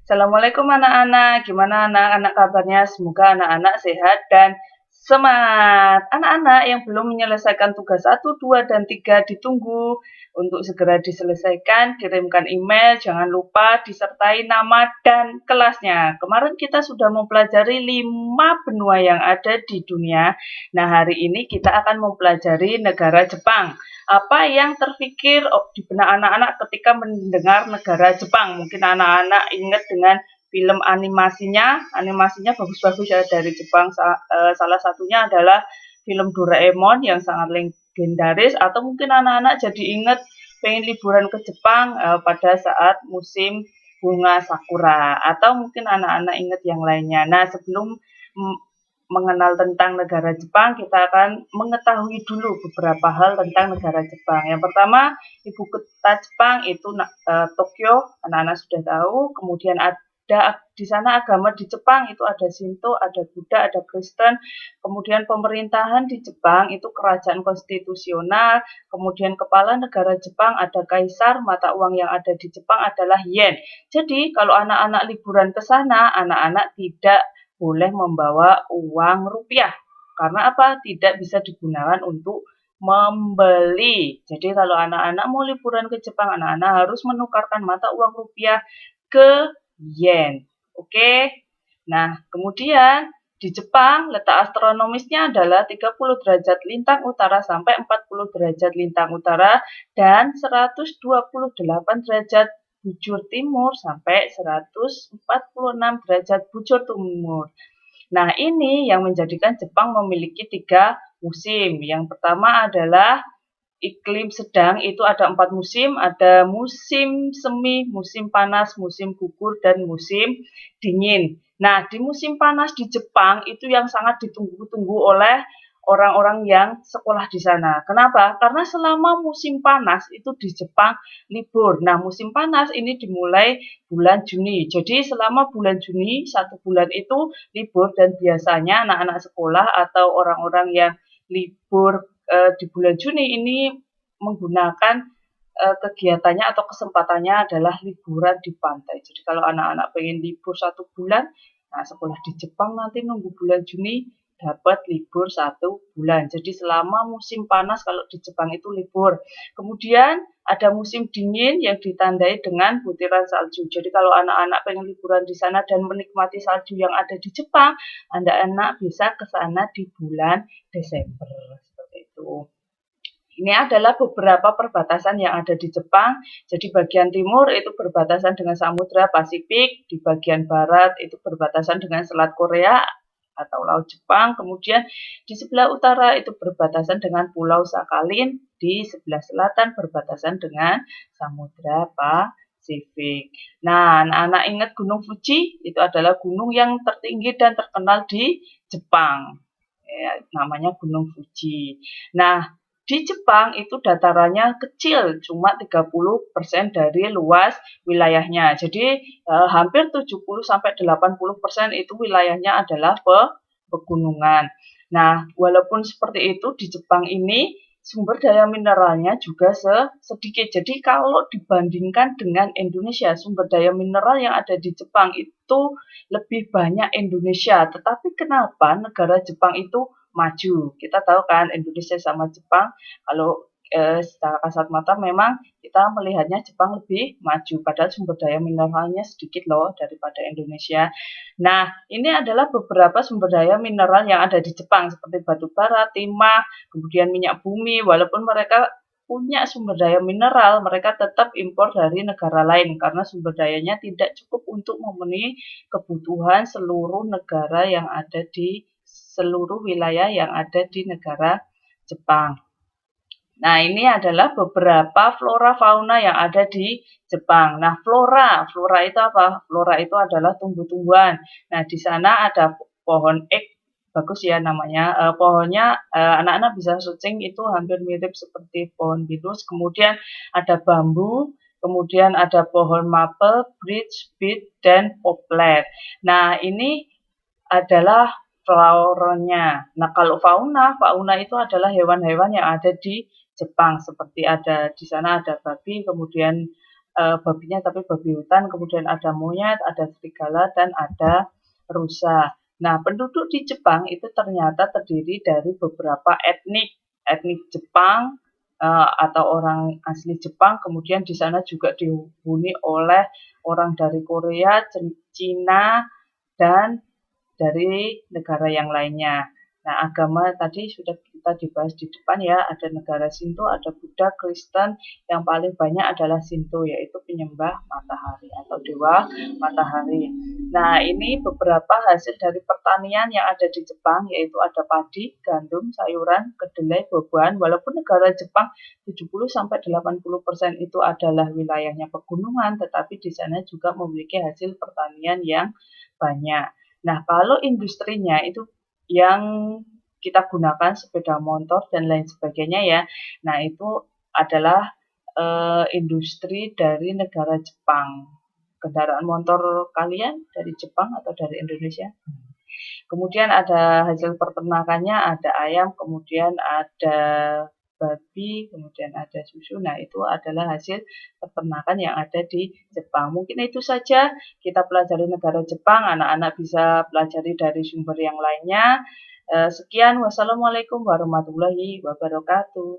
Assalamualaikum anak-anak, gimana anak-anak kabarnya? Semoga anak-anak sehat dan semangat. Anak-anak yang belum menyelesaikan tugas 1, 2, dan 3 ditunggu untuk segera diselesaikan, kirimkan email, jangan lupa disertai nama dan kelasnya. Kemarin kita sudah mempelajari 5 benua yang ada di dunia. Nah, hari ini kita akan mempelajari negara Jepang. Apa yang terfikir di benak anak-anak ketika mendengar negara Jepang? Mungkin anak-anak ingat dengan film animasinya bagus-bagus ya dari Jepang. Salah satunya adalah film Doraemon yang sangat legendaris, atau mungkin anak-anak jadi ingat pengen liburan ke Jepang pada saat musim bunga sakura, atau mungkin anak-anak ingat yang lainnya. Nah, sebelum mengenal tentang negara Jepang, kita akan mengetahui dulu beberapa hal tentang negara Jepang. Yang pertama, ibu kota Jepang itu Tokyo, anak-anak sudah tahu. Kemudian ada di sana agama di Jepang itu ada Shinto, ada Buddha, ada Kristen. Kemudian pemerintahan di Jepang itu kerajaan konstitusional. Kemudian kepala negara Jepang ada kaisar, mata uang yang ada di Jepang adalah yen. Jadi kalau anak-anak liburan ke sana, anak-anak tidak boleh membawa uang rupiah. Karena apa? Tidak bisa digunakan untuk membeli. Jadi kalau anak-anak mau liburan ke Jepang, anak-anak harus menukarkan mata uang rupiah ke yen. Oke? Nah, kemudian di Jepang letak astronomisnya adalah 30 derajat lintang utara sampai 40 derajat lintang utara dan 128 derajat bujur timur sampai 146 derajat bujur timur. Nah, ini yang menjadikan Jepang memiliki 3 musim. Yang pertama adalah iklim sedang, itu ada 4 musim, ada musim semi, musim panas, musim gugur, dan musim dingin. Nah, di musim panas di Jepang itu yang sangat ditunggu-tunggu oleh orang-orang yang sekolah di sana. Kenapa? Karena selama musim panas itu di Jepang libur. Nah, musim panas ini dimulai bulan Juni. Jadi selama bulan Juni, 1 bulan itu libur, dan biasanya anak-anak sekolah atau orang-orang yang libur di bulan Juni ini menggunakan kegiatannya atau kesempatannya adalah liburan di pantai. Jadi kalau anak-anak pengen libur 1 bulan, nah sekolah di Jepang nanti nunggu bulan Juni dapat libur 1 bulan. Jadi selama musim panas kalau di Jepang itu libur. Kemudian ada musim dingin yang ditandai dengan butiran salju. Jadi kalau anak-anak pengen liburan di sana dan menikmati salju yang ada di Jepang, anak-anak bisa ke sana di bulan Desember. Seperti itu. Ini adalah beberapa perbatasan yang ada di Jepang. Jadi bagian timur itu berbatasan dengan Samudra Pasifik, di bagian barat itu berbatasan dengan Selat Korea atau Laut Jepang. Kemudian di sebelah utara itu berbatasan dengan Pulau Sakhalin, di sebelah selatan berbatasan dengan Samudra Pasifik. Nah, anak-anak ingat Gunung Fuji? Itu adalah gunung yang tertinggi dan terkenal di Jepang. Ya, namanya Gunung Fuji. Nah, di Jepang itu datarannya kecil, cuma 30% dari luas wilayahnya. Jadi hampir 70-80% itu wilayahnya adalah pegunungan. Nah, walaupun seperti itu di Jepang ini sumber daya mineralnya juga sedikit. Jadi kalau dibandingkan dengan Indonesia, sumber daya mineral yang ada di Jepang itu lebih banyak Indonesia. Tetapi kenapa negara Jepang itu maju? Kita tahu kan Indonesia sama Jepang, kalau secara kasat mata memang kita melihatnya Jepang lebih maju, padahal sumber daya mineralnya sedikit loh daripada Indonesia. Nah, ini adalah beberapa sumber daya mineral yang ada di Jepang seperti batu bara, timah, kemudian minyak bumi. Walaupun mereka punya sumber daya mineral, mereka tetap impor dari negara lain karena sumber dayanya tidak cukup untuk memenuhi kebutuhan seluruh negara yang ada di seluruh wilayah yang ada di negara Jepang. Nah, ini adalah beberapa flora fauna yang ada di Jepang. Nah, flora itu apa? Flora itu adalah tumbuh-tumbuhan. Nah, di sana ada pohon ek, bagus ya namanya. Pohonnya anak-anak bisa searching, itu hampir mirip seperti pohon pinus. Kemudian ada bambu, kemudian ada pohon maple, birch, beech, dan poplar. Nah, ini adalah floranya. Nah, kalau fauna itu adalah hewan-hewan yang ada di Jepang, seperti ada di sana ada babi, kemudian babinya tapi babi hutan, kemudian ada monyet, ada serigala, dan ada rusa. Nah, penduduk di Jepang itu ternyata terdiri dari beberapa etnik Jepang atau orang asli Jepang, kemudian di sana juga dihuni oleh orang dari Korea, Cina, dan dari negara yang lainnya. Nah, agama tadi sudah kita dibahas di depan ya, ada negara Shinto, ada Buddha, Kristen, yang paling banyak adalah Shinto, yaitu penyembah matahari atau dewa matahari. Nah, ini beberapa hasil dari pertanian yang ada di Jepang, yaitu ada padi, gandum, sayuran, kedelai, buah-buahan. Walaupun negara Jepang 70-80% itu adalah wilayahnya pegunungan, tetapi di sana juga memiliki hasil pertanian yang banyak. Nah, kalau industrinya itu yang kita gunakan sepeda motor dan lain sebagainya ya. Nah, itu adalah industri dari negara Jepang. Kendaraan motor kalian dari Jepang atau dari Indonesia? Kemudian ada hasil peternakannya, ada ayam, kemudian ada babi, kemudian ada susu. Nah, itu adalah hasil peternakan yang ada di Jepang. Mungkin itu saja kita pelajari negara Jepang, anak-anak bisa pelajari dari sumber yang lainnya. Sekian, wassalamualaikum warahmatullahi wabarakatuh.